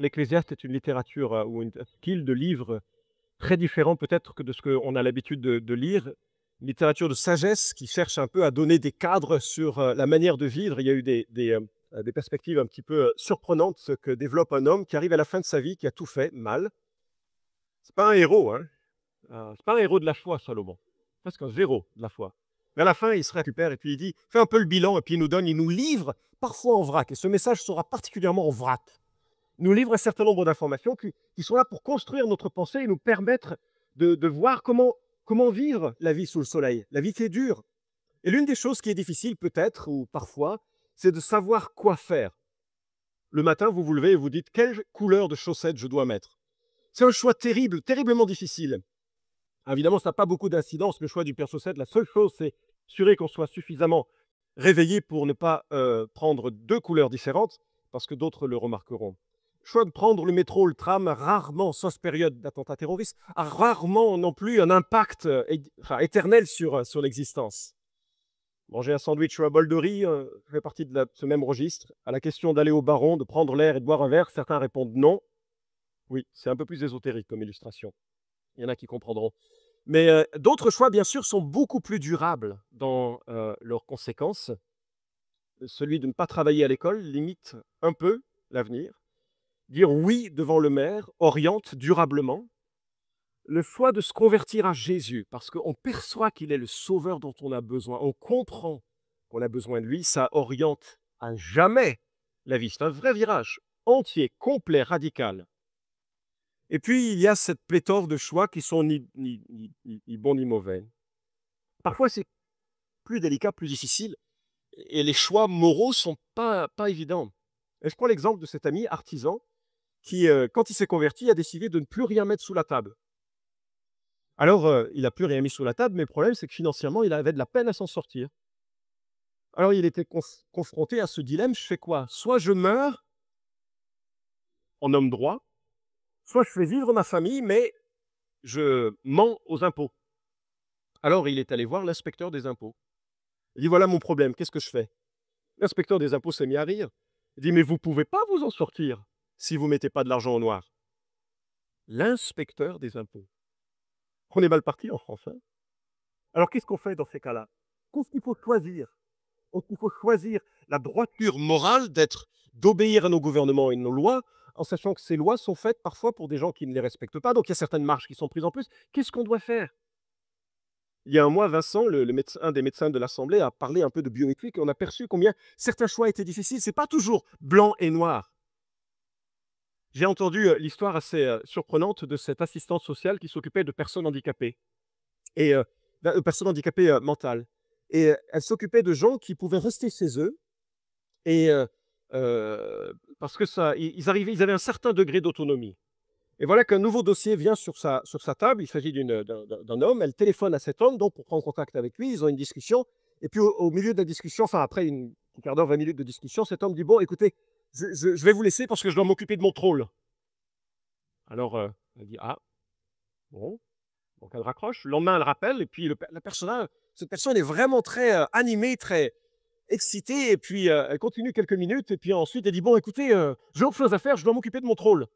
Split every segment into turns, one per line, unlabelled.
L'Ecclésiaste est une littérature ou un style de livre très différent peut-être que de ce qu'on a l'habitude de lire. Une littérature de sagesse qui cherche un peu à donner des cadres sur la manière de vivre. Il y a eu des perspectives un petit peu surprenantes ce que développe un homme qui arrive à la fin de sa vie, qui a tout fait mal. C'est pas un héros, hein. C'est pas un héros de la foi, Salomon. Presque un zéro de la foi. Mais à la fin, il se récupère et puis il dit, fait un peu le bilan et puis il nous livre parfois en vrac. Et ce message sera particulièrement en vrac. Il nous livre un certain nombre d'informations qui sont là pour construire notre pensée et nous permettre de voir comment vivre la vie sous le soleil. La vie qui est dure. Et l'une des choses qui est difficile peut-être ou parfois, c'est de savoir quoi faire. Le matin, vous vous levez et vous dites quelle couleur de chaussettes je dois mettre. C'est un choix terrible, terriblement difficile. Évidemment, ça n'a pas beaucoup d'incidence, le choix du paire chaussette. La seule chose, c'est assurer qu'on soit suffisamment réveillé pour ne pas prendre deux couleurs différentes, parce que d'autres le remarqueront. Le choix de prendre le métro, le tram, rarement, sauf période d'attentat terroriste, a rarement non plus un impact éternel sur l'existence. Manger un sandwich ou un bol de riz fait partie de ce même registre. À la question d'aller au baron, de prendre l'air et de boire un verre, certains répondent non. Oui, c'est un peu plus ésotérique comme illustration. Il y en a qui comprendront. Mais d'autres choix, bien sûr, sont beaucoup plus durables dans leurs conséquences. Celui de ne pas travailler à l'école limite un peu l'avenir. Dire oui devant le maire oriente durablement. Le choix de se convertir à Jésus, parce qu'on perçoit qu'il est le sauveur dont on a besoin, on comprend qu'on a besoin de lui, ça oriente à jamais la vie. C'est un vrai virage entier, complet, radical. Et puis, il y a cette pléthore de choix qui sont ni bons ni mauvais. Parfois, c'est plus délicat, plus difficile, et les choix moraux sont pas évidents. Et je prends l'exemple de cet ami artisan qui, quand il s'est converti, a décidé de ne plus rien mettre sous la table. Alors, il n'a plus rien mis sous la table, mais le problème, c'est que financièrement, il avait de la peine à s'en sortir. Alors, il était confronté à ce dilemme, je fais quoi? Soit je meurs en homme droit, soit je fais vivre ma famille, mais je mens aux impôts. Alors, il est allé voir l'inspecteur des impôts. Il dit, voilà mon problème, qu'est-ce que je fais? L'inspecteur des impôts s'est mis à rire. Il dit, mais vous ne pouvez pas vous en sortir si vous ne mettez pas de l'argent au noir. L'inspecteur des impôts. On est mal parti en France. Hein. Alors, qu'est-ce qu'on fait dans ces cas-là? Qu'est-ce qu'il faut choisir? Il faut choisir la droiture morale d'obéir à nos gouvernements et nos lois, en sachant que ces lois sont faites parfois pour des gens qui ne les respectent pas. Donc, il y a certaines marges qui sont prises en plus. Qu'est-ce qu'on doit faire? Il y a un mois, Vincent, un des médecins de l'Assemblée, a parlé un peu de bioéthique et on a perçu combien certains choix étaient difficiles. Ce n'est pas toujours blanc et noir. J'ai entendu l'histoire assez surprenante de cette assistante sociale qui s'occupait de personnes handicapées, et de personnes handicapées mentales. Et elle s'occupait de gens qui pouvaient rester chez eux, et parce que ils avaient un certain degré d'autonomie. Et voilà qu'un nouveau dossier vient sur sa table. Il s'agit d'un homme. Elle téléphone à cet homme donc, pour prendre contact avec lui. Ils ont une discussion. Et puis, au milieu de la discussion, enfin, après un quart d'heure, 20 minutes de discussion, cet homme dit, bon, écoutez, je vais vous laisser parce que je dois m'occuper de mon troll. Alors, elle dit, ah, bon. Donc, elle raccroche. Le lendemain, elle rappelle. Et puis, cette personne est vraiment très animée, très excitée. Et puis, elle continue quelques minutes. Et puis, ensuite, elle dit, bon, écoutez, j'ai autre chose à faire. Je dois m'occuper de mon troll.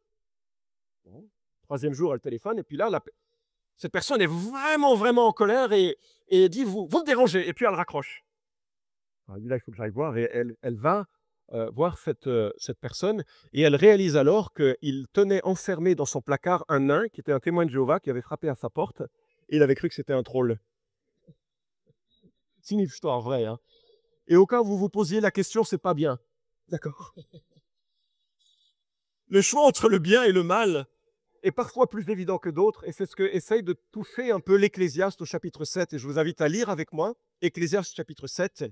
Bon. Troisième jour, elle téléphone. Et puis là, cette personne est vraiment, vraiment en colère et dit, vous me dérangez. Et puis, elle raccroche. Elle dit, là, il faut que j'aille voir. Et elle va voir cette personne. Et elle réalise alors qu'il tenait enfermé dans son placard un nain qui était un témoin de Jéhovah qui avait frappé à sa porte. Et il avait cru que c'était un troll. C'est une histoire vraie. Hein. Et au cas où vous vous posiez la question, c'est pas bien. D'accord. Le choix entre le bien et le mal est parfois plus évident que d'autres, et c'est ce que essaye de toucher un peu l'Ecclésiaste au chapitre 7. Et je vous invite à lire avec moi Ecclésiaste chapitre 7,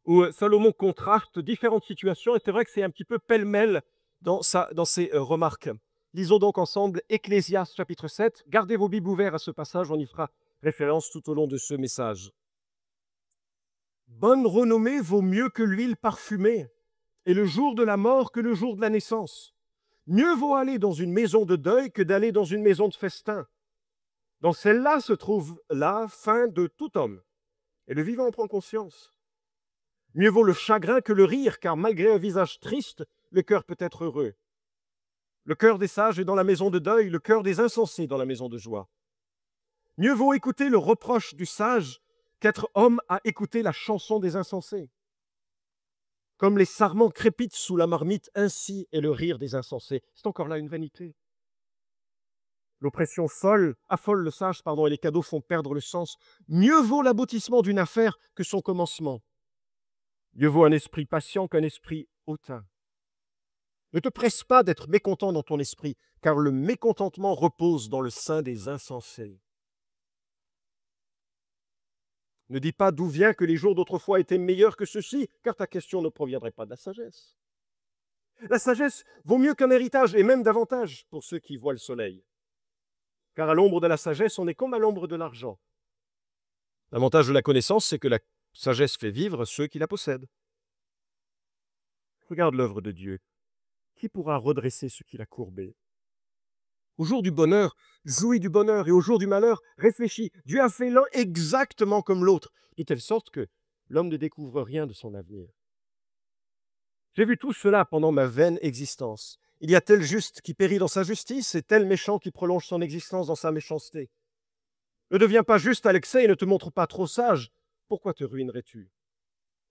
où Salomon contraste différentes situations, et c'est vrai que c'est un petit peu pêle-mêle dans ses remarques. Lisons donc ensemble Ecclésiaste chapitre 7. Gardez vos Bibles ouverts à ce passage, on y fera référence tout au long de ce message. Bonne renommée vaut mieux que l'huile parfumée, et le jour de la mort que le jour de la naissance. Mieux vaut aller dans une maison de deuil que d'aller dans une maison de festin. Dans celle-là se trouve la fin de tout homme, et le vivant en prend conscience. Mieux vaut le chagrin que le rire, car malgré un visage triste, le cœur peut être heureux. Le cœur des sages est dans la maison de deuil, le cœur des insensés dans la maison de joie. Mieux vaut écouter le reproche du sage qu'être homme à écouter la chanson des insensés. Comme les sarments crépitent sous la marmite, ainsi est le rire des insensés. C'est encore là une vanité. L'oppression affole le sage, et les cadeaux font perdre le sens. Mieux vaut l'aboutissement d'une affaire que son commencement. Mieux vaut un esprit patient qu'un esprit hautain. Ne te presse pas d'être mécontent dans ton esprit, car le mécontentement repose dans le sein des insensés. Ne dis pas d'où vient que les jours d'autrefois étaient meilleurs que ceux-ci, car ta question ne proviendrait pas de la sagesse. La sagesse vaut mieux qu'un héritage, et même davantage pour ceux qui voient le soleil. Car à l'ombre de la sagesse, on est comme à l'ombre de l'argent. L'avantage de la connaissance, c'est que la sagesse fait vivre ceux qui la possèdent. Regarde l'œuvre de Dieu. Qui pourra redresser ce qu'il a courbé? Au jour du bonheur, jouis du bonheur, et au jour du malheur, réfléchis. Dieu a fait l'un exactement comme l'autre, de telle sorte que l'homme ne découvre rien de son avenir. J'ai vu tout cela pendant ma vaine existence. Il y a tel juste qui périt dans sa justice, et tel méchant qui prolonge son existence dans sa méchanceté. Ne deviens pas juste à l'excès et ne te montre pas trop sage. Pourquoi te ruinerais-tu?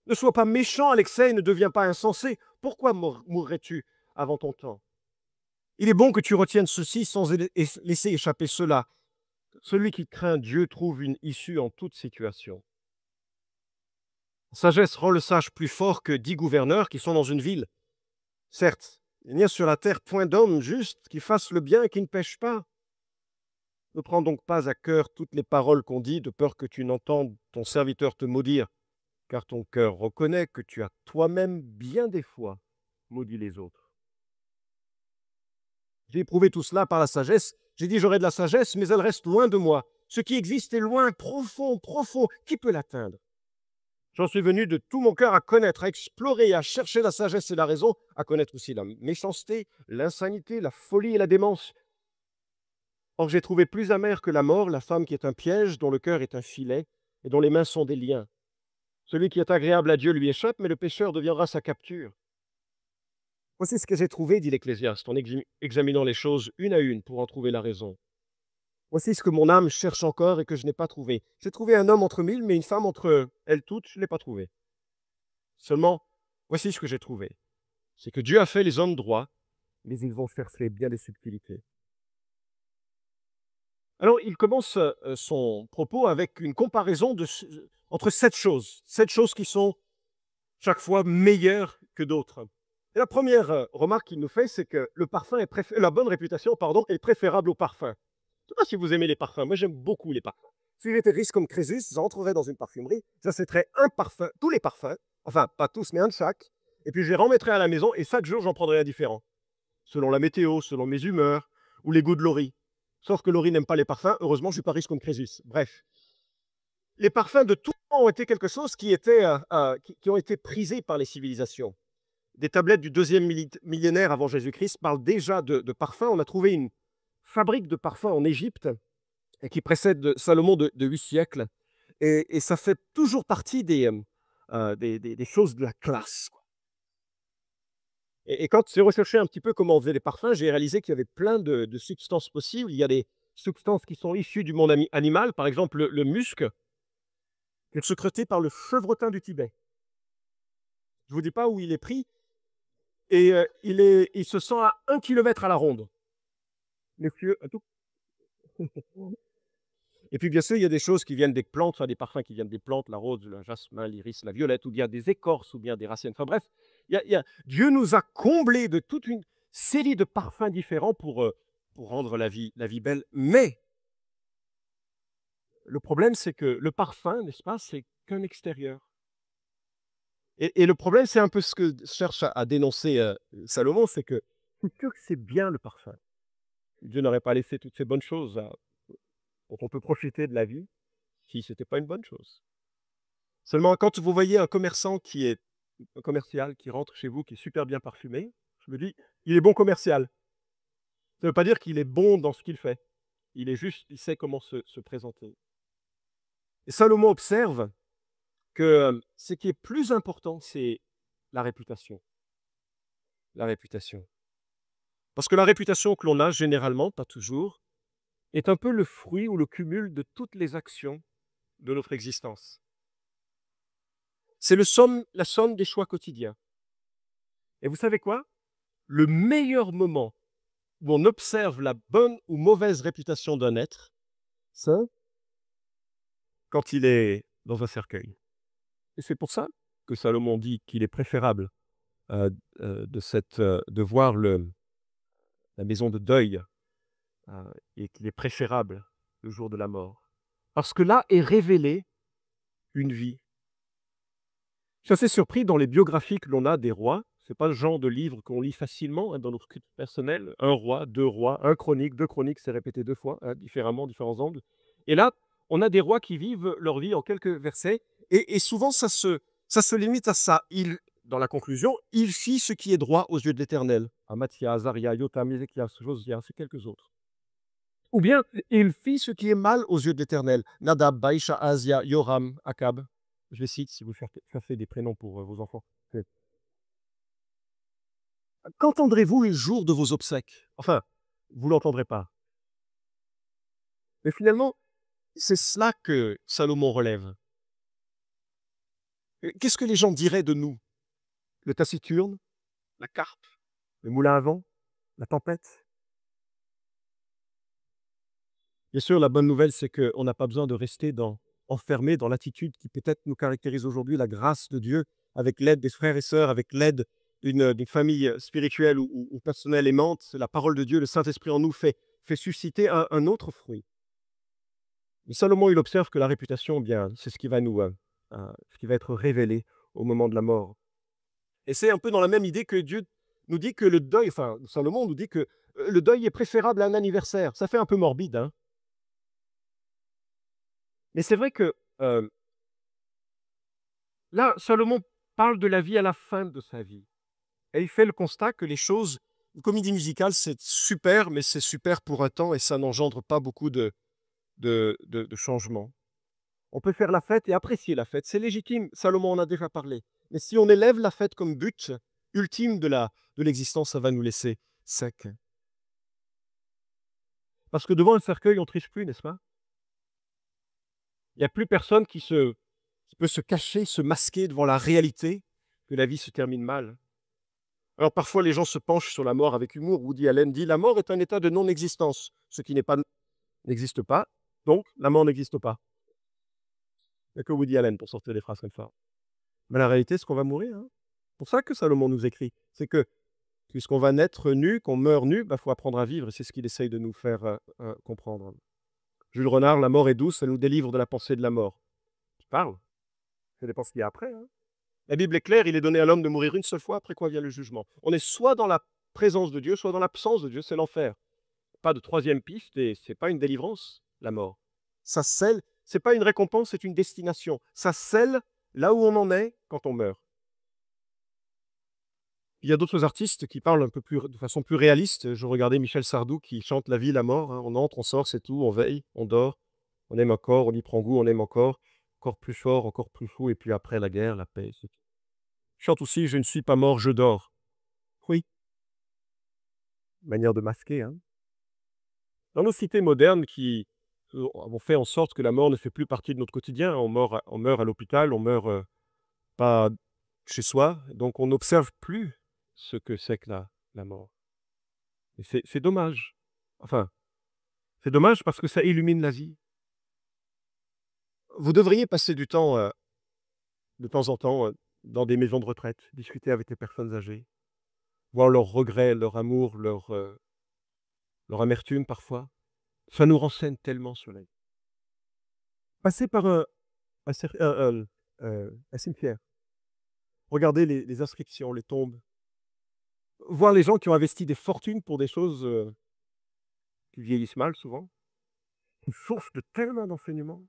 Ne sois pas méchant à l'excès et ne deviens pas insensé. Pourquoi mourrais-tu avant ton temps? Il est bon que tu retiennes ceci sans laisser échapper cela. Celui qui craint Dieu trouve une issue en toute situation. La sagesse rend le sage plus fort que 10 gouverneurs qui sont dans une ville. Certes, il n'y a sur la terre point d'homme juste qui fasse le bien et qui ne pêche pas. Ne prends donc pas à cœur toutes les paroles qu'on dit, de peur que tu n'entendes ton serviteur te maudire, car ton cœur reconnaît que tu as toi-même bien des fois maudit les autres. J'ai éprouvé tout cela par la sagesse. J'ai dit j'aurai de la sagesse, mais elle reste loin de moi. Ce qui existe est loin, profond, profond. Qui peut l'atteindre? J'en suis venu de tout mon cœur à connaître, à explorer, à chercher la sagesse et la raison, à connaître aussi la méchanceté, l'insanité, la folie et la démence. Or j'ai trouvé plus amère que la mort la femme qui est un piège, dont le cœur est un filet et dont les mains sont des liens. Celui qui est agréable à Dieu lui échappe, mais le pécheur deviendra sa capture. Voici ce que j'ai trouvé, dit l'Ecclésiaste, en examinant les choses une à une pour en trouver la raison. Voici ce que mon âme cherche encore et que je n'ai pas trouvé. J'ai trouvé un homme entre 1000, mais une femme entre elles toutes, je ne l'ai pas trouvé. Seulement, voici ce que j'ai trouvé. C'est que Dieu a fait les hommes droits, mais ils vont chercher bien des subtilités. Alors, il commence son propos avec une comparaison entre 7 choses qui sont chaque fois meilleures que d'autres. Et la première remarque qu'il nous fait, c'est que la bonne réputation est préférable au parfum. Je ne sais pas si vous aimez les parfums, moi j'aime beaucoup les parfums. Si j'étais riche comme Crésus, j'entrerais dans une parfumerie, j'achèterais un parfum, tous les parfums, enfin pas tous, mais un de chaque, et puis je les remettrais à la maison, et chaque jour j'en prendrais un différent, selon la météo, selon mes humeurs, ou les goûts de Laurie. Sauf que Laurie n'aime pas les parfums, heureusement je ne suis pas riche comme Crésus. Bref. Les parfums de tout temps ont été quelque chose qui ont été prisés par les civilisations. Des tablettes du 2e millénaire avant Jésus-Christ parlent déjà de parfums. On a trouvé une fabrique de parfums en Égypte qui précède Salomon de 8 siècles. Et ça fait toujours partie des choses de la classe. Et quand j'ai recherché un petit peu comment on faisait les parfums, j'ai réalisé qu'il y avait plein de substances possibles. Il y a des substances qui sont issues du monde animal, par exemple le musc, qui est secrété par le chevretin du Tibet. Je ne vous dis pas où il est pris, et il se sent à 1 kilomètre à la ronde. Messieurs, à tout. Et puis, bien sûr, il y a des choses qui viennent des plantes, des parfums qui viennent des plantes, la rose, le jasmin, l'iris, la violette, ou bien des écorces, ou bien des racines. Enfin bref, Dieu nous a comblés de toute une série de parfums différents pour rendre la vie belle. Mais le problème, c'est que le parfum, n'est-ce pas, c'est qu'un extérieur. Et le problème, c'est un peu ce que cherche à dénoncer Salomon, c'est que c'est sûr que c'est bien le parfum. Dieu n'aurait pas laissé toutes ces bonnes choses dont on peut profiter de la vie si ce n'était pas une bonne chose. Seulement, quand vous voyez un commercial qui rentre chez vous, qui est super bien parfumé, je me dis, il est bon commercial. Ça ne veut pas dire qu'il est bon dans ce qu'il fait. Il sait comment se présenter. Et Salomon observe que ce qui est plus important, c'est la réputation. La réputation. Parce que la réputation que l'on a généralement, pas toujours, est un peu le fruit ou le cumul de toutes les actions de notre existence. C'est la somme des choix quotidiens. Et vous savez quoi? Le meilleur moment où on observe la bonne ou mauvaise réputation d'un être, c'est quand il est dans un cercueil. Et c'est pour ça que Salomon dit qu'il est préférable de voir la maison de deuil et qu'il est préférable le jour de la mort. Parce que là est révélée une vie. Je suis assez surpris dans les biographies que l'on a des rois. Ce n'est pas le genre de livre qu'on lit facilement dans notre culte personnel. Un roi, deux rois, un chronique, deux chroniques, c'est répété deux fois, différemment, différents angles. Et là, on a des rois qui vivent leur vie en quelques versets. Et souvent, ça se limite à ça. Dans la conclusion, il fit ce qui est droit aux yeux de l'Éternel. Amathia, Azaria, Yotam, Ézéchias, Josias et quelques autres. Ou bien, il fit ce qui est mal aux yeux de l'Éternel. Nadab, Baïcha, Azia, Yoram, Akab. Je les cite si vous cherchez des prénoms pour vos enfants. Qu'entendrez-vous le jour de vos obsèques? Enfin, vous ne l'entendrez pas. Mais finalement, c'est cela que Salomon relève. Qu'est-ce que les gens diraient de nous? Le taciturne, la carpe, le moulin à vent, la tempête? Bien sûr, la bonne nouvelle, c'est qu'on n'a pas besoin de rester enfermé dans l'attitude qui peut-être nous caractérise aujourd'hui, la grâce de Dieu, avec l'aide des frères et sœurs, avec l'aide d'une famille spirituelle ou personnelle aimante. La parole de Dieu, le Saint-Esprit en nous fait susciter un autre fruit. Mais Salomon, il observe que la réputation, bien, c'est ce qui va ce qui va être révélé au moment de la mort. Et c'est un peu dans la même idée que Dieu nous dit que le deuil, enfin, Salomon nous dit que le deuil est préférable à un anniversaire. Ça fait un peu morbide, hein. Mais c'est vrai que là, Salomon parle de la vie à la fin de sa vie. Et il fait le constat que les choses, une comédie musicale, c'est super, mais c'est super pour un temps et ça n'engendre pas beaucoup de changements. On peut faire la fête et apprécier la fête, c'est légitime. Salomon en a déjà parlé. Mais si on élève la fête comme but ultime de l'existence, ça va nous laisser secs. Parce que devant un cercueil, on ne triche plus, n'est-ce pas? Il n'y a plus personne qui peut se cacher, se masquer devant la réalité que la vie se termine mal. Alors parfois, les gens se penchent sur la mort avec humour. Woody Allen dit: la mort est un état de non-existence. Ce qui n'existe pas, donc la mort n'existe pas. Il n'y a que Woody Allen pour sortir des phrases comme ça. Mais la réalité, c'est qu'on va mourir. Hein. C'est pour ça que Salomon nous écrit. C'est que, puisqu'on va naître nu, qu'on meurt nu, il faut apprendre à vivre. Et c'est ce qu'il essaye de nous faire comprendre. Jules Renard, la mort est douce, elle nous délivre de la pensée de la mort. Tu parles? Ça dépend ce qu'il y a après. Hein. La Bible est claire, il est donné à l'homme de mourir une seule fois, après quoi vient le jugement. On est soit dans la présence de Dieu, soit dans l'absence de Dieu, c'est l'enfer. Pas de troisième piste et c'est pas une délivrance, la mort. Ça scelle, c'est pas une récompense, c'est une destination. Ça scelle là où on en est quand on meurt. Il y a d'autres artistes qui parlent de façon plus réaliste. Je regardais Michel Sardou qui chante la vie, la mort. Hein. On entre, on sort, c'est tout. On veille, on dort. On aime encore, on y prend goût, on aime encore. Encore plus fort, encore plus fou. Et puis après la guerre, la paix. Il chante aussi: je ne suis pas mort, je dors. Oui, manière de masquer. Hein. Dans nos cités modernes qui ont fait en sorte que la mort ne fait plus partie de notre quotidien, on meurt à l'hôpital, on meurt pas chez soi, donc on n'observe plus ce que c'est que la mort. Et c'est dommage. Enfin, c'est dommage parce que ça illumine la vie. Vous devriez passer du temps, de temps en temps, dans des maisons de retraite, discuter avec les personnes âgées, voir leurs regrets, leur amour, leur amertume parfois. Ça nous renseigne tellement sur la vie. Passer par un cimetière, regarder les inscriptions, les tombes, voir les gens qui ont investi des fortunes pour des choses qui vieillissent mal souvent, une source de tellement d'enseignements.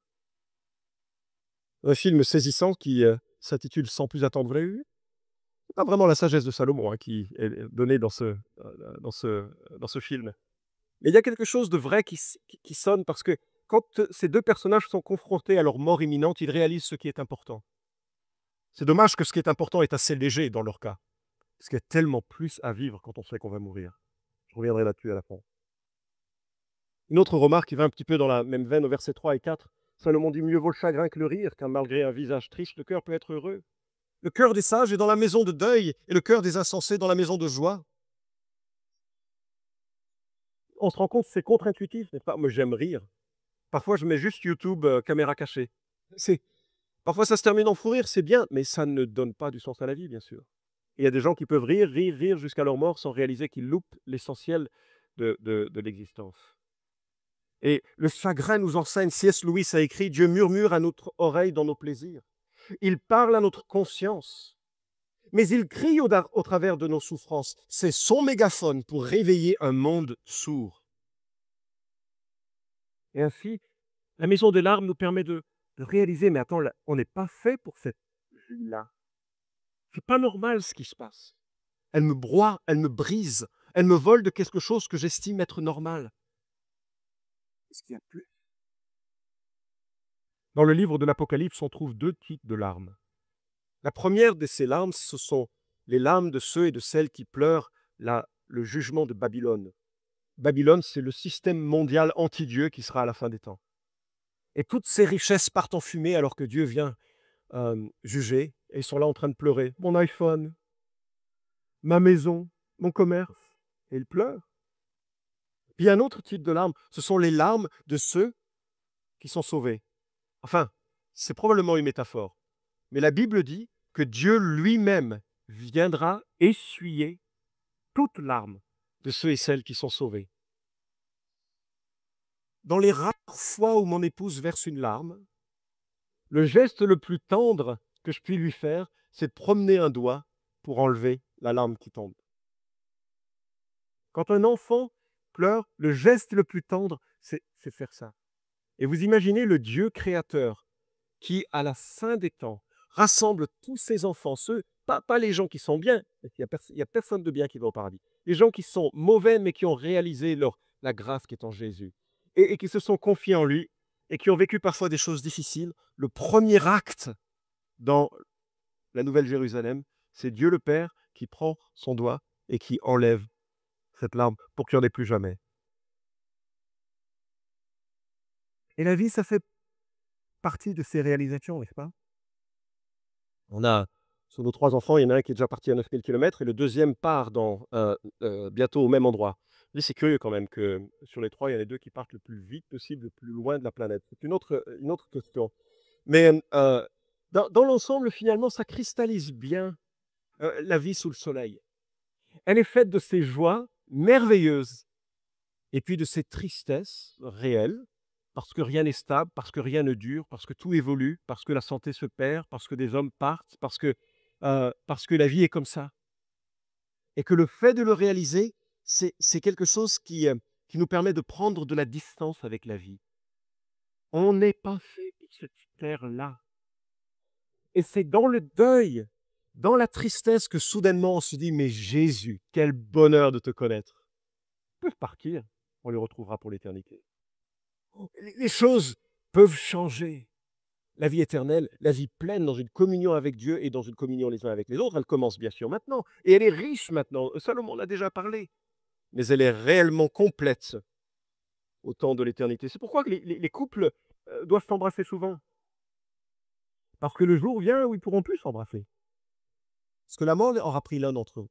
Un film saisissant qui s'intitule Sans plus attendre, vous l'avez vu? C'est pas vraiment la sagesse de Salomon hein, qui est donnée dans ce film. Mais il y a quelque chose de vrai qui sonne parce que quand ces deux personnages sont confrontés à leur mort imminente, ils réalisent ce qui est important. C'est dommage que ce qui est important est assez léger dans leur cas, parce qu'il y a tellement plus à vivre quand on sait qu'on va mourir. Je reviendrai là-dessus à la fin. Une autre remarque qui va un petit peu dans la même veine au verset 3 et 4. Salomon dit: «Mieux vaut le chagrin que le rire, car malgré un visage triste, le cœur peut être heureux. Le cœur des sages est dans la maison de deuil, et le cœur des insensés dans la maison de joie.» On se rend compte, c'est contre-intuitif, n'est-ce pas? Moi, j'aime rire. Parfois, je mets juste YouTube, caméra cachée. C'est Parfois, ça se termine en fou rire, c'est bien, mais ça ne donne pas du sens à la vie, bien sûr. Il y a des gens qui peuvent rire, rire, rire jusqu'à leur mort sans réaliser qu'ils loupent l'essentiel de l'existence. Et le chagrin nous enseigne, C.S. Lewis a écrit: «Dieu murmure à notre oreille dans nos plaisirs. Il parle à notre conscience, mais il crie au travers de nos souffrances. C'est son mégaphone pour réveiller un monde sourd.» Et ainsi, la maison des larmes nous permet de réaliser: mais attends, là, on n'est pas fait pour cette vie-là. C'est pas normal ce qui se passe. Elle me broie, elle me brise, elle me vole de quelque chose que j'estime être normal. Est-ce qu'il y a plus? Dans le livre de l'Apocalypse, on trouve deux types de larmes. La première de ces larmes, ce sont les larmes de ceux et de celles qui pleurent le jugement de Babylone. Babylone, c'est le système mondial anti-Dieu qui sera à la fin des temps. Et toutes ces richesses partent en fumée alors que Dieu vient juger, et ils sont là en train de pleurer. Mon iPhone, ma maison, mon commerce, et ils pleurent. Puis un autre type de larmes, ce sont les larmes de ceux qui sont sauvés. Enfin, c'est probablement une métaphore, mais la Bible dit que Dieu lui-même viendra essuyer toute larme de ceux et celles qui sont sauvés. Dans les rares fois où mon épouse verse une larme, le geste le plus tendre que je puis lui faire, c'est de promener un doigt pour enlever la larme qui tombe. Quand un enfant pleure, le geste le plus tendre, c'est faire ça. Et vous imaginez le Dieu créateur qui, à la fin des temps, rassemble tous ses enfants, pas les gens qui sont bien, il n'y a personne de bien qui va au paradis, les gens qui sont mauvais mais qui ont réalisé la grâce qui est en Jésus et qui se sont confiés en lui et qui ont vécu parfois des choses difficiles. Le premier acte dans la Nouvelle Jérusalem, c'est Dieu le Père qui prend son doigt et qui enlève cette larme pour qu'il n'y en ait plus jamais. Et la vie, ça fait partie de ces réalisations, n'est-ce pas? On a, sur nos 3 enfants, il y en a un qui est déjà parti à 9000 kilomètres et le deuxième part bientôt au même endroit. C'est curieux quand même que sur les 3, il y en a 2 qui partent le plus vite possible, le plus loin de la planète. C'est une autre question. Mais dans l'ensemble, finalement, ça cristallise bien la vie sous le soleil. Elle est faite de ces joies merveilleuses et puis de ces tristesses réelles, parce que rien n'est stable, parce que rien ne dure, parce que tout évolue, parce que la santé se perd, parce que des hommes partent, parce que la vie est comme ça. Et que le fait de le réaliser, c'est quelque chose qui nous permet de prendre de la distance avec la vie. On n'est pas fait pour cette terre-là. Et c'est dans le deuil, dans la tristesse que soudainement on se dit: mais Jésus, quel bonheur de te connaître. Ils peuvent partir, on les retrouvera pour l'éternité. Les choses peuvent changer. La vie éternelle, la vie pleine dans une communion avec Dieu et dans une communion les uns avec les autres, elle commence bien sûr maintenant. Et elle est riche maintenant. Salomon en a déjà parlé. Mais elle est réellement complète au temps de l'éternité. C'est pourquoi les couples doivent s'embrasser souvent. Parce que le jour vient où ils ne pourront plus s'embrasser. Parce que la mort aura pris l'un d'entre eux.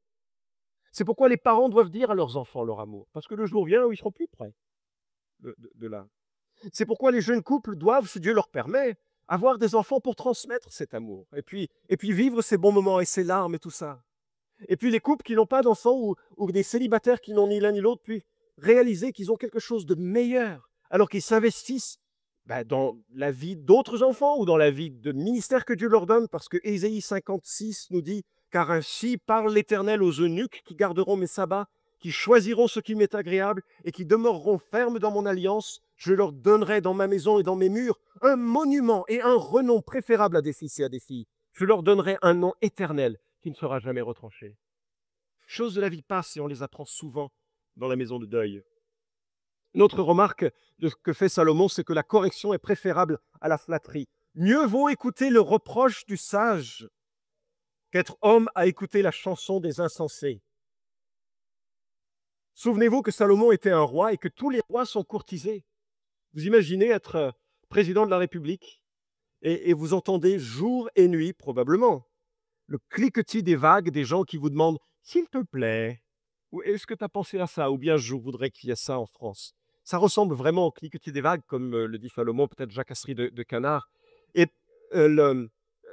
C'est pourquoi les parents doivent dire à leurs enfants leur amour. Parce que le jour vient où ils ne seront plus près de là. C'est pourquoi les jeunes couples doivent, si Dieu leur permet, avoir des enfants pour transmettre cet amour. Et puis vivre ces bons moments et ces larmes et tout ça. Et puis les couples qui n'ont pas d'enfants ou des célibataires qui n'ont ni l'un ni l'autre, puis réaliser qu'ils ont quelque chose de meilleur, alors qu'ils s'investissent dans la vie d'autres enfants ou dans la vie de ministère que Dieu leur donne, parce que Ésaïe 56 nous dit: car ainsi parle l'Éternel aux eunuques qui garderont mes sabbats, qui choisiront ce qui m'est agréable et qui demeureront fermes dans mon alliance. Je leur donnerai dans ma maison et dans mes murs un monument et un renom préférable à des fils et à des filles. Je leur donnerai un nom éternel qui ne sera jamais retranché. Choses de la vie passent et on les apprend souvent dans la maison de deuil. Une autre remarque que fait Salomon, c'est que la correction est préférable à la flatterie. Mieux vaut écouter le reproche du sage qu'être homme à écouter la chanson des insensés. Souvenez-vous que Salomon était un roi et que tous les rois sont courtisés. Vous imaginez être président de la République et vous entendez jour et nuit, probablement, le cliquetis des vagues des gens qui vous demandent « S'il te plaît » ou « Est-ce que tu as pensé à ça ?» ou bien « Je voudrais qu'il y ait ça en France ». Ça ressemble vraiment au cliquetis des vagues, comme le dit Salomon, peut-être jacasserie de canard. Et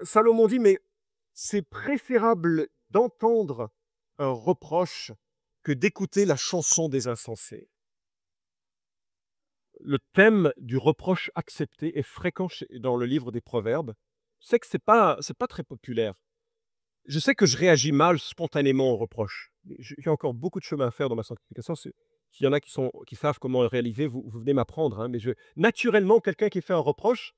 Salomon dit « Mais c'est préférable d'entendre un reproche que d'écouter la chanson des insensés. » Le thème du reproche accepté est fréquent dans le livre des Proverbes. Je sais que c'est pas très populaire. Je sais que je réagis mal spontanément aux reproches. J'ai encore beaucoup de chemin à faire dans ma sanctification. S'il y en a qui savent comment le réaliser, vous venez m'apprendre. Hein, mais naturellement, quelqu'un qui fait un reproche,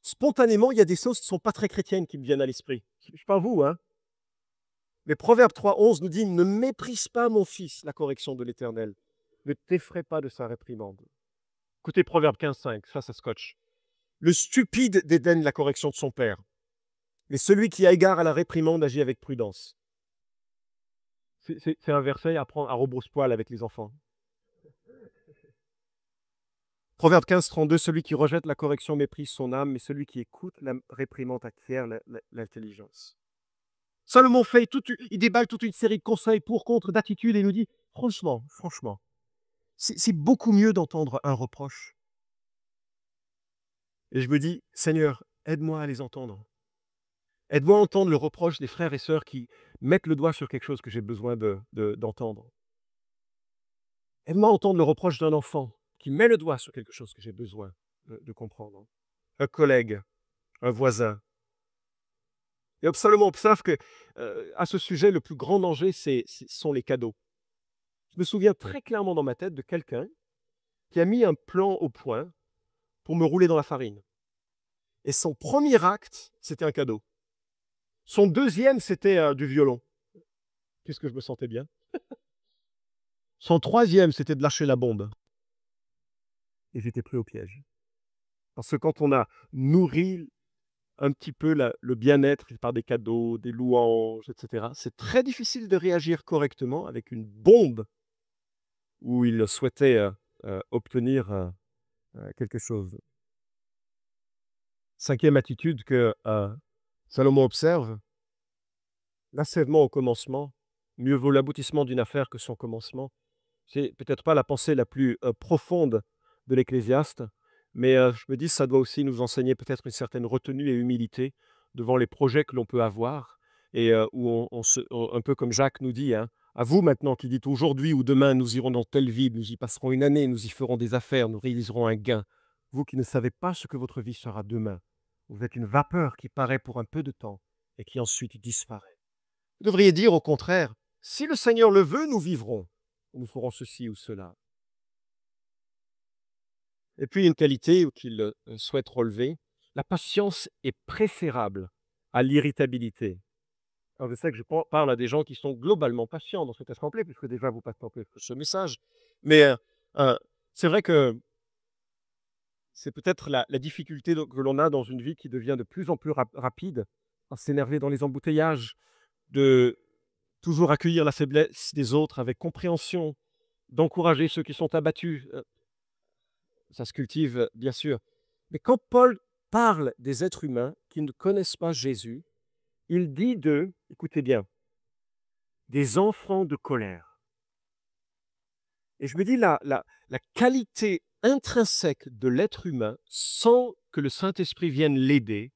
spontanément, il y a des choses qui ne sont pas très chrétiennes qui me viennent à l'esprit. Je ne sais pas vous, hein. Mais Proverbe 3,11 nous dit « Ne méprise pas, mon fils, la correction de l'Éternel. Ne t'effraie pas de sa réprimande. » Écoutez Proverbe 15,5, ça scotche. « Le stupide dédaigne la correction de son père, mais celui qui a égard à la réprimande agit avec prudence. » C'est un verset à prendre à rebrousse-poil avec les enfants. Proverbe 15,32, celui qui rejette la correction méprise son âme, mais celui qui écoute la réprimande acquiert l'intelligence. Salomon il déballe toute une série de conseils pour, contre, d'attitudes et nous dit, franchement, c'est beaucoup mieux d'entendre un reproche. Et je me dis, Seigneur, aide-moi à les entendre. Aide-moi à entendre le reproche des frères et sœurs qui mettent le doigt sur quelque chose que j'ai besoin d'entendre. Aide-moi à entendre le reproche d'un enfant qui met le doigt sur quelque chose que j'ai besoin de comprendre. Un collègue, un voisin. Et Salomon observe que, à ce sujet, le plus grand danger, ce sont les cadeaux. Je me souviens très clairement dans ma tête de quelqu'un qui a mis un plan au point pour me rouler dans la farine. Et son premier acte, c'était un cadeau. Son deuxième, c'était du violon. Qu'est-ce que je me sentais bien. Son troisième, c'était de lâcher la bombe. Et j'étais pris au piège. Parce que quand on a nourri un petit peu le bien-être par des cadeaux, des louanges, etc., c'est très difficile de réagir correctement avec une bombe où il souhaitait obtenir quelque chose. Cinquième attitude que Salomon observe, l'achèvement au commencement, mieux vaut l'aboutissement d'une affaire que son commencement. C'est peut-être pas la pensée la plus profonde de l'Ecclésiaste, mais je me dis ça doit aussi nous enseigner peut-être une certaine retenue et humilité devant les projets que l'on peut avoir et où un peu comme Jacques nous dit, hein, à vous maintenant qui dites aujourd'hui ou demain nous irons dans telle ville, nous y passerons une année, nous y ferons des affaires, nous réaliserons un gain. Vous qui ne savez pas ce que votre vie sera demain, vous êtes une vapeur qui paraît pour un peu de temps et qui ensuite disparaît. Vous devriez dire au contraire, si le Seigneur le veut, nous vivrons. Nous ferons ceci ou cela. Et puis une qualité qu'il souhaite relever, la patience est préférable à l'irritabilité. Alors je sais que je parle à des gens qui sont globalement patients dans cette assemblée, puisque déjà vous passez un peu ce message, mais c'est vrai que c'est peut-être la difficulté que l'on a dans une vie qui devient de plus en plus rapide, à s'énerver dans les embouteillages, de toujours accueillir la faiblesse des autres avec compréhension, d'encourager ceux qui sont abattus. Ça se cultive, bien sûr. Mais quand Paul parle des êtres humains qui ne connaissent pas Jésus, il dit d'eux, écoutez bien, des enfants de colère. Et je me dis, la qualité intrinsèque de l'être humain, sans que le Saint-Esprit vienne l'aider,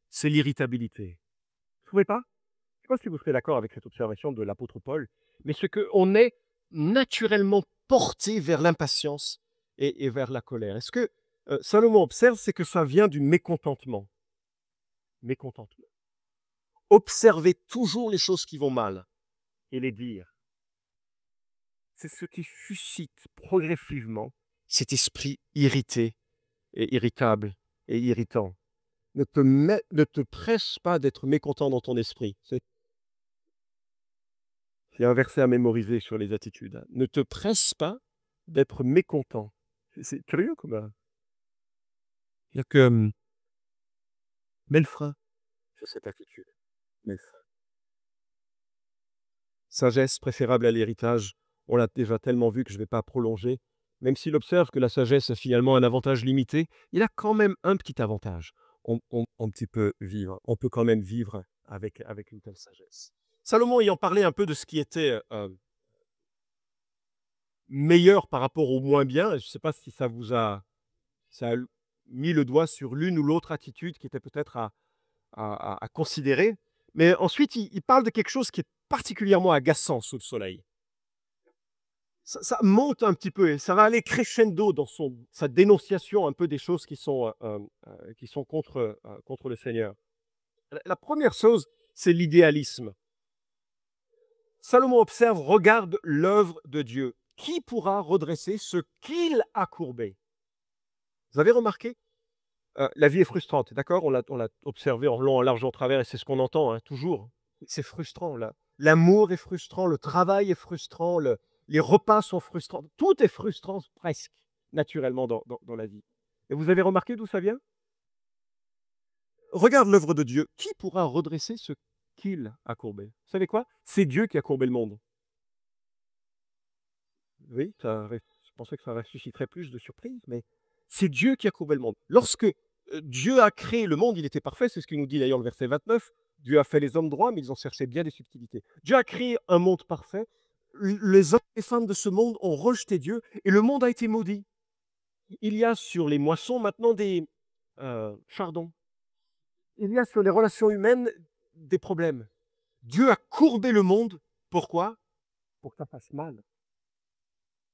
c'est l'irritabilité. Vous ne trouvez pas? Je ne sais pas si vous serez d'accord avec cette observation de l'apôtre Paul, mais ce qu'on est naturellement porté vers l'impatience et vers la colère. Est-ce que Salomon observe, c'est que ça vient du mécontentement. Mécontentement. Observer toujours les choses qui vont mal et les dire. C'est ce qui suscite progressivement cet esprit irrité et irritable et irritant. Ne te presse pas d'être mécontent dans ton esprit. Il y a un verset à mémoriser sur les attitudes. Ne te presse pas d'être mécontent. C'est curieux comme. Il y a que mets le frein sur cette attitude. Mets le frein. Sagesse préférable à l'héritage. On l'a déjà tellement vu que je ne vais pas prolonger. Même s'il observe que la sagesse a finalement un avantage limité, il a quand même un petit avantage. On peut quand même vivre avec une telle sagesse. Salomon ayant parlé un peu de ce qui était meilleur par rapport au moins bien, je ne sais pas si ça a mis le doigt sur l'une ou l'autre attitude qui était peut-être à considérer. Mais ensuite, il parle de quelque chose qui est particulièrement agaçant sous le soleil. Ça monte un petit peu et ça va aller crescendo dans sa dénonciation un peu des choses qui sont contre le Seigneur. La première chose, c'est l'idéalisme. Salomon observe, regarde l'œuvre de Dieu. Qui pourra redresser ce qu'il a courbé? Vous avez remarqué? La vie est frustrante, d'accord? On l'a observé en long, en large, en travers, et c'est ce qu'on entend hein, toujours. C'est frustrant, là. L'amour est frustrant, le travail est frustrant, les repas sont frustrants. Tout est frustrant presque, naturellement, dans la vie. Et vous avez remarqué d'où ça vient? Regarde l'œuvre de Dieu. Qui pourra redresser ce qu'il a courbé? Vous savez quoi? C'est Dieu qui a courbé le monde. Oui, je pensais que ça susciterait plus de surprise, mais c'est Dieu qui a courbé le monde. Lorsque Dieu a créé le monde, il était parfait, c'est ce qu'il nous dit d'ailleurs le verset 29. Dieu a fait les hommes droits, mais ils ont cherché bien des subtilités. Dieu a créé un monde parfait. Les hommes et femmes de ce monde ont rejeté Dieu et le monde a été maudit. Il y a sur les moissons maintenant des chardons. Il y a sur les relations humaines des problèmes. Dieu a courbé le monde. Pourquoi? Pour que ça fasse mal.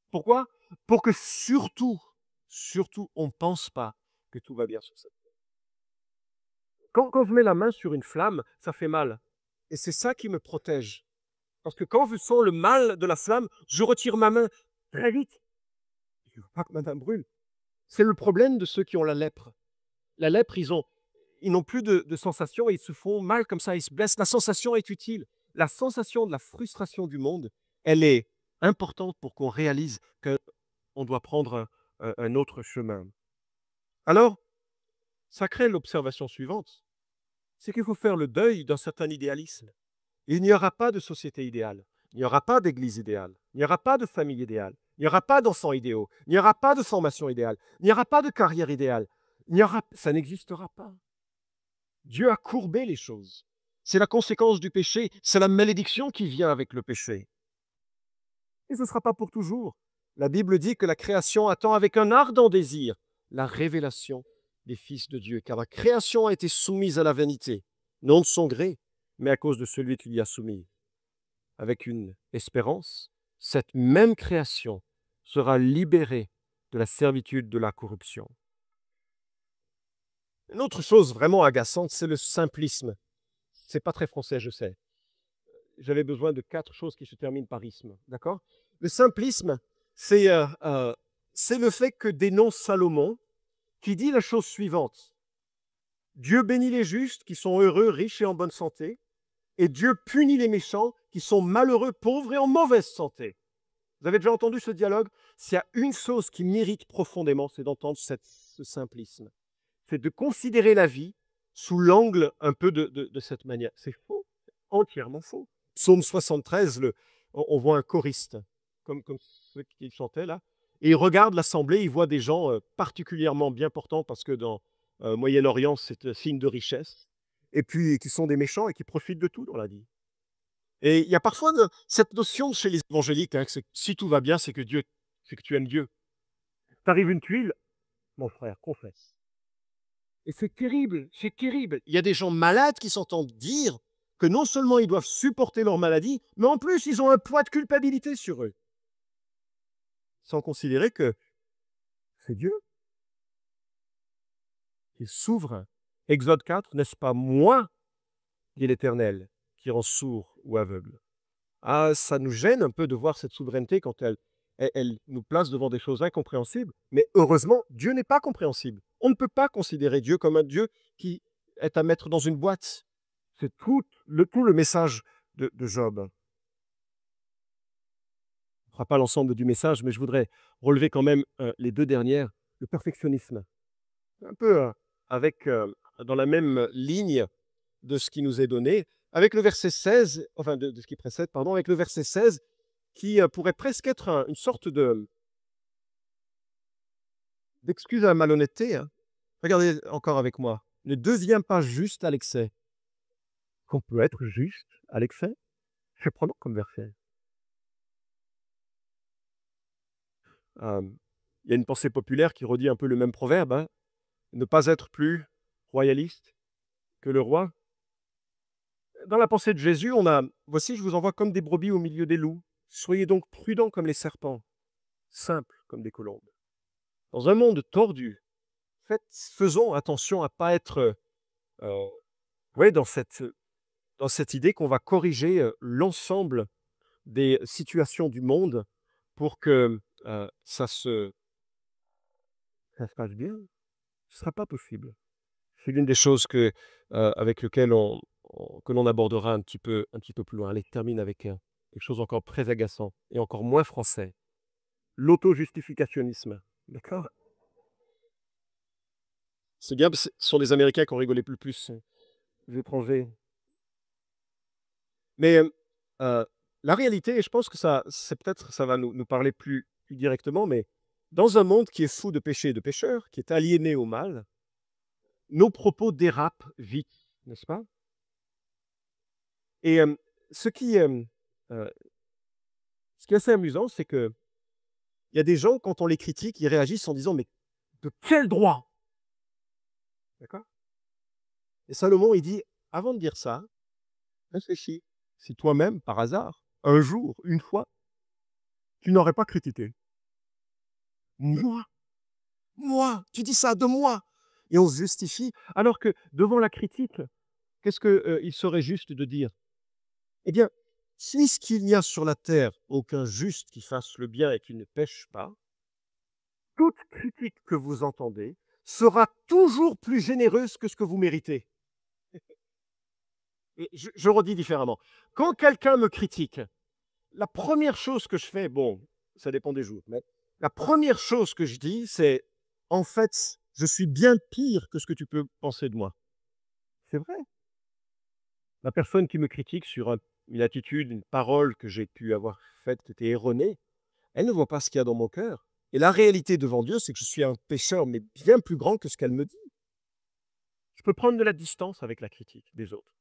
Pourquoi? Pour que surtout, on ne pense pas que tout va bien sur cette terre. Quand je mets la main sur une flamme, ça fait mal. Et c'est ça qui me protège. Parce que quand je sens le mal de la flamme, je retire ma main très vite. Je ne veux pas que ma main brûle. C'est le problème de ceux qui ont la lèpre. La lèpre, ils n'ont plus de sensation et ils se font mal comme ça, ils se blessent. La sensation est utile. La sensation de la frustration du monde, elle est importante pour qu'on réalise qu'on doit prendre un autre chemin. Alors, ça crée l'observation suivante, c'est qu'il faut faire le deuil d'un certain idéalisme. Il n'y aura pas de société idéale, il n'y aura pas d'église idéale, il n'y aura pas de famille idéale, il n'y aura pas d'enfants idéaux, il n'y aura pas de formation idéale, il n'y aura pas de carrière idéale, ça n'existera pas. Dieu a courbé les choses. C'est la conséquence du péché, c'est la malédiction qui vient avec le péché. Et ce ne sera pas pour toujours. La Bible dit que la création attend avec un ardent désir la révélation des fils de Dieu, car la création a été soumise à la vanité, non de son gré, mais à cause de celui qui l'y a soumis. Avec une espérance, cette même création sera libérée de la servitude de la corruption. Une autre chose vraiment agaçante, c'est le simplisme. C'est pas très français, je sais. J'avais besoin de 4 choses qui se terminent par isme, d'accord? Le simplisme, c'est le fait que dénonce Salomon, qui dit la chose suivante. Dieu bénit les justes qui sont heureux, riches et en bonne santé, et Dieu punit les méchants qui sont malheureux, pauvres et en mauvaise santé. Vous avez déjà entendu ce dialogue? S'il y a une chose qui m'irrite profondément, c'est d'entendre ce simplisme. C'est de considérer la vie sous l'angle un peu de cette manière. C'est faux, entièrement faux. Psaume 73, on voit un choriste, comme ceux qui chantaient là, et il regarde l'assemblée, il voit des gens particulièrement bien portants, parce que dans Moyen-Orient, c'est un signe de richesse, et puis qui sont des méchants et qui profitent de tout dans la vie. Et il y a parfois cette notion chez les évangéliques, hein, que si tout va bien, c'est que tu aimes Dieu. T'arrive une tuile, mon frère, confesse. Et c'est terrible, c'est terrible. Il y a des gens malades qui s'entendent dire que non seulement ils doivent supporter leur maladie, mais en plus ils ont un poids de culpabilité sur eux. Sans considérer que c'est Dieu qui est souverain. Exode 4, n'est-ce pas moi, dit l'Éternel, qui rend sourd ou aveugle? Ah, ça nous gêne un peu de voir cette souveraineté quand elle nous place devant des choses incompréhensibles. Mais heureusement, Dieu n'est pas compréhensible. On ne peut pas considérer Dieu comme un Dieu qui est à mettre dans une boîte. C'est tout le message de Job. On ne fera pas l'ensemble du message, mais je voudrais relever quand même les 2 dernières. Le perfectionnisme. Un peu dans la même ligne de ce qui nous est donné. Avec le verset 16, enfin de ce qui précède, pardon, avec le verset 16, qui pourrait presque être une sorte d'excuse à la malhonnêteté, hein. Regardez encore avec moi. Ne deviens pas juste à l'excès. Qu'on peut être juste à l'excès? C'est prenant comme verset. Il y a une pensée populaire qui redit un peu le même proverbe, hein. Ne pas être plus royaliste que le roi. Dans la pensée de Jésus, on a: «Voici, je vous envoie comme des brebis au milieu des loups. Soyez donc prudents comme les serpents, simples comme des colombes». Dans un monde tordu, faisons attention à pas être, ouais, dans cette idée qu'on va corriger, l'ensemble des situations du monde pour que, ça se passe bien. Ce sera pas possible. C'est l'une des choses avec lequel que l'on abordera un petit peu plus loin. Allez, termine avec, quelque chose encore très agaçant et encore moins français. L'auto-justificationnisme. D'accord? C'est bien, ce sont les Américains qui ont rigolé le plus, les étrangers. Mais, la réalité, et je pense que ça va nous parler plus directement, mais dans un monde qui est fou de péché et de pécheurs, qui est aliéné au mal, nos propos dérapent vite, n'est-ce pas? Et ce qui, heu, ce qui est assez amusant, c'est qu'il y a des gens, quand on les critique, ils réagissent en disant: «Mais de quel droit?» D'accord? Et Salomon, il dit: «Avant de dire ça, réfléchis. Si toi-même, par hasard, un jour, une fois, tu n'aurais pas critiqué. Moi? Moi? Tu dis ça de moi?» Et on se justifie, alors que devant la critique, qu'est-ce que, il serait juste de dire? Eh bien, puisqu'il n'y a sur la terre aucun juste qui fasse le bien et qui ne pêche pas, toute critique que vous entendez sera toujours plus généreuse que ce que vous méritez. Et je redis différemment. Quand quelqu'un me critique, la première chose que je fais, bon, ça dépend des jours, mais la première chose que je dis, c'est: «En fait, je suis bien pire que ce que tu peux penser de moi». C'est vrai. La personne qui me critique sur une attitude, une parole que j'ai pu avoir faite qui était erronée, elle ne voit pas ce qu'il y a dans mon cœur. Et la réalité devant Dieu, c'est que je suis un pécheur, mais bien plus grand que ce qu'elle me dit. Je peux prendre de la distance avec la critique des autres.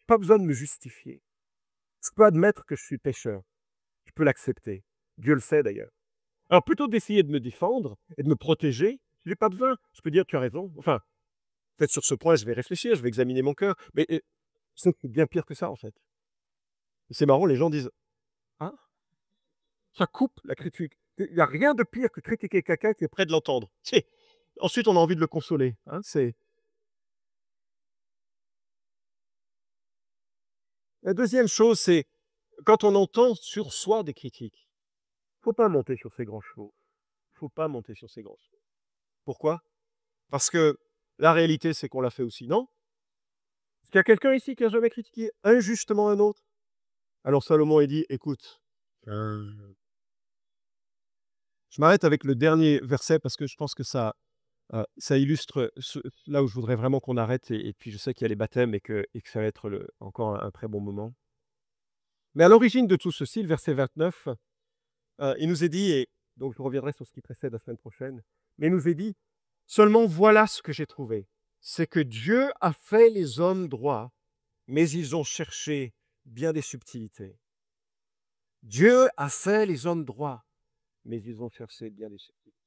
Pas besoin de me justifier. Je peux admettre que je suis pécheur. Je peux l'accepter. Dieu le sait d'ailleurs. Alors plutôt d'essayer de me défendre et de me protéger, je n'ai pas besoin. Je peux dire: «Tu as raison». Enfin, peut-être sur ce point, je vais réfléchir, je vais examiner mon cœur. Mais c'est bien pire que ça, en fait. C'est marrant, les gens disent: «Ah, ça coupe la critique». Il n'y a rien de pire que critiquer quelqu'un qui est près de l'entendre. Ensuite, on a envie de le consoler, hein, La deuxième chose, c'est quand on entend sur soi des critiques, faut pas monter sur ces grands chevaux. Faut pas monter sur ces grands chevaux. Pourquoi? Parce que la réalité, c'est qu'on l'a fait aussi, non? Est-ce qu'il y a quelqu'un ici qui a jamais critiqué injustement un autre? Alors Salomon, il dit: «Écoute, je m'arrête avec le dernier verset parce que je pense que ça illustre là où je voudrais vraiment qu'on arrête, et puis je sais qu'il y a les baptêmes et que ça va être encore un très bon moment. Mais à l'origine de tout ceci, le verset 29, il nous est dit, et donc je reviendrai sur ce qui précède la semaine prochaine, mais il nous est dit: «Seulement voilà ce que j'ai trouvé, c'est que Dieu a fait les hommes droits, mais ils ont cherché bien des subtilités». Dieu a fait les hommes droits, mais ils ont cherché bien des subtilités.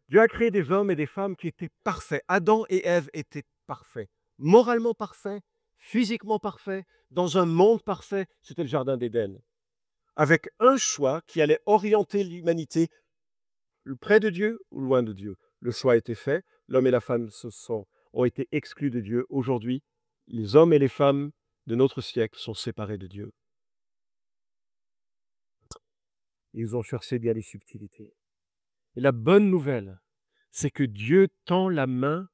Dieu a créé des hommes et des femmes qui étaient parfaits. Adam et Ève étaient parfaits, moralement parfaits, physiquement parfaits, dans un monde parfait. C'était le jardin d'Éden, avec un choix qui allait orienter l'humanité près de Dieu ou loin de Dieu. Le choix a été fait, l'homme et la femme ont été exclus de Dieu. Aujourd'hui, les hommes et les femmes de notre siècle sont séparés de Dieu. Ils ont cherché bien les subtilités. Et la bonne nouvelle, c'est que Dieu tend la main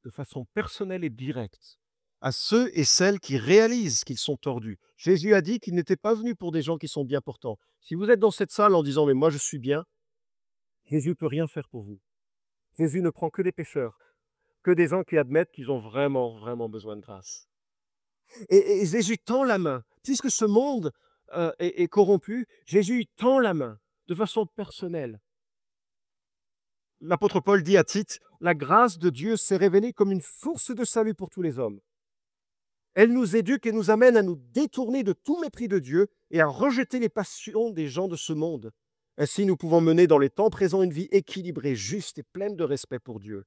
de façon personnelle et directe à ceux et celles qui réalisent qu'ils sont tordus. Jésus a dit qu'il n'était pas venu pour des gens qui sont bien portants. Si vous êtes dans cette salle en disant: «Mais moi je suis bien», Jésus ne peut rien faire pour vous. Jésus ne prend que des pécheurs, que des gens qui admettent qu'ils ont vraiment, vraiment besoin de grâce. Et Jésus tend la main, puisque ce monde est corrompu, Jésus tend la main de façon personnelle. L'apôtre Paul dit à Tite, la grâce de Dieu s'est révélée comme une source de salut pour tous les hommes. Elle nous éduque et nous amène à nous détourner de tout mépris de Dieu et à rejeter les passions des gens de ce monde. Ainsi, nous pouvons mener dans les temps présents une vie équilibrée, juste et pleine de respect pour Dieu,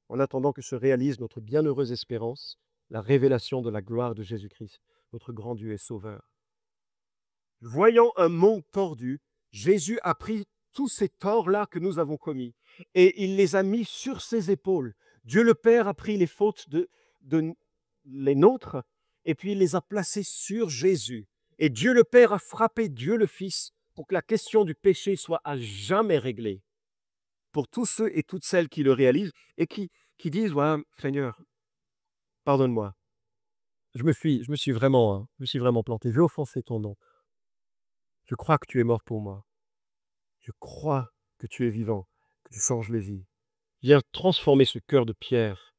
en attendant que se réalise notre bienheureuse espérance, la révélation de la gloire de Jésus-Christ, notre grand Dieu et Sauveur. Voyant un monde tordu, Jésus a pris tous ces torts-là que nous avons commis et il les a mis sur ses épaules. Dieu le Père a pris les fautes de les nôtres et puis il les a placées sur Jésus. Et Dieu le Père a frappé Dieu le Fils pour que la question du péché soit à jamais réglée. Pour tous ceux et toutes celles qui le réalisent et qui disent, ouais, Seigneur, pardonne-moi. Je me suis vraiment planté. J'ai offensé ton nom. Je crois que tu es mort pour moi. Je crois que tu es vivant, que tu changes les vies. Viens transformer ce cœur de pierre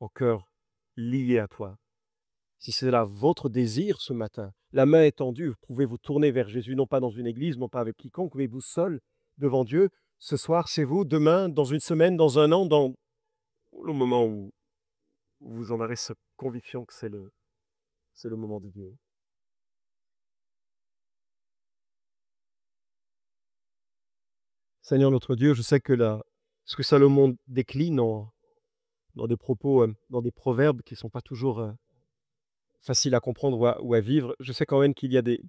en cœur lié à toi. Si c'est là votre désir ce matin, la main est tendue, vous pouvez vous tourner vers Jésus, non pas dans une église, non pas avec quiconque, mais vous seul devant Dieu, ce soir chez vous, demain, dans une semaine, dans un an, dans le moment où vous en aurez cette conviction que c'est le moment de Dieu. Seigneur notre Dieu, je sais que ce que Salomon décline dans des propos, dans des proverbes qui ne sont pas toujours faciles à comprendre ou à vivre, je sais quand même qu'il y a des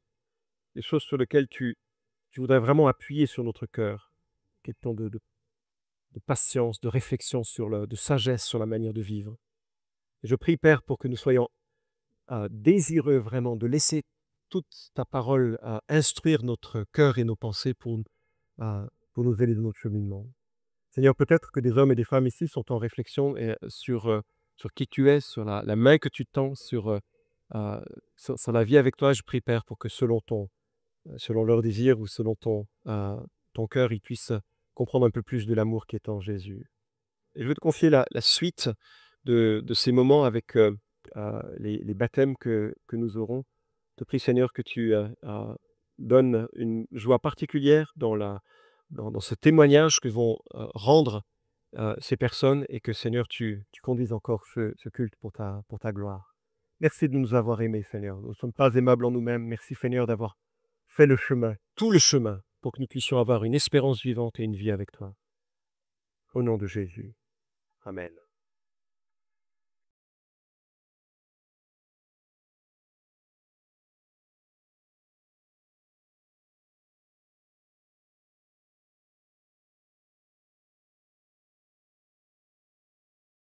choses sur lesquelles tu voudrais vraiment appuyer sur notre cœur. Question de patience, de réflexion, de sagesse sur la manière de vivre. Et je prie, Père, pour que nous soyons désireux vraiment de laisser toute ta parole instruire notre cœur et nos pensées pour nous aider dans notre cheminement. Seigneur, peut-être que des hommes et des femmes ici sont en réflexion sur qui tu es, sur la main que tu tends, sur la vie avec toi. Je prie, Père, pour que selon leur désir ou selon ton cœur, ils puissent comprendre un peu plus de l'amour qui est en Jésus. Et je veux te confier la suite de ces moments avec les baptêmes que nous aurons. Je te prie, Seigneur, que tu donnes une joie particulière dans ce témoignage que vont rendre ces personnes et que, Seigneur, tu conduises encore ce culte pour ta gloire. Merci de nous avoir aimés, Seigneur. Nous ne sommes pas aimables en nous-mêmes. Merci, Seigneur, d'avoir fait le chemin, tout le chemin, pour que nous puissions avoir une espérance vivante et une vie avec toi. Au nom de Jésus. Amen.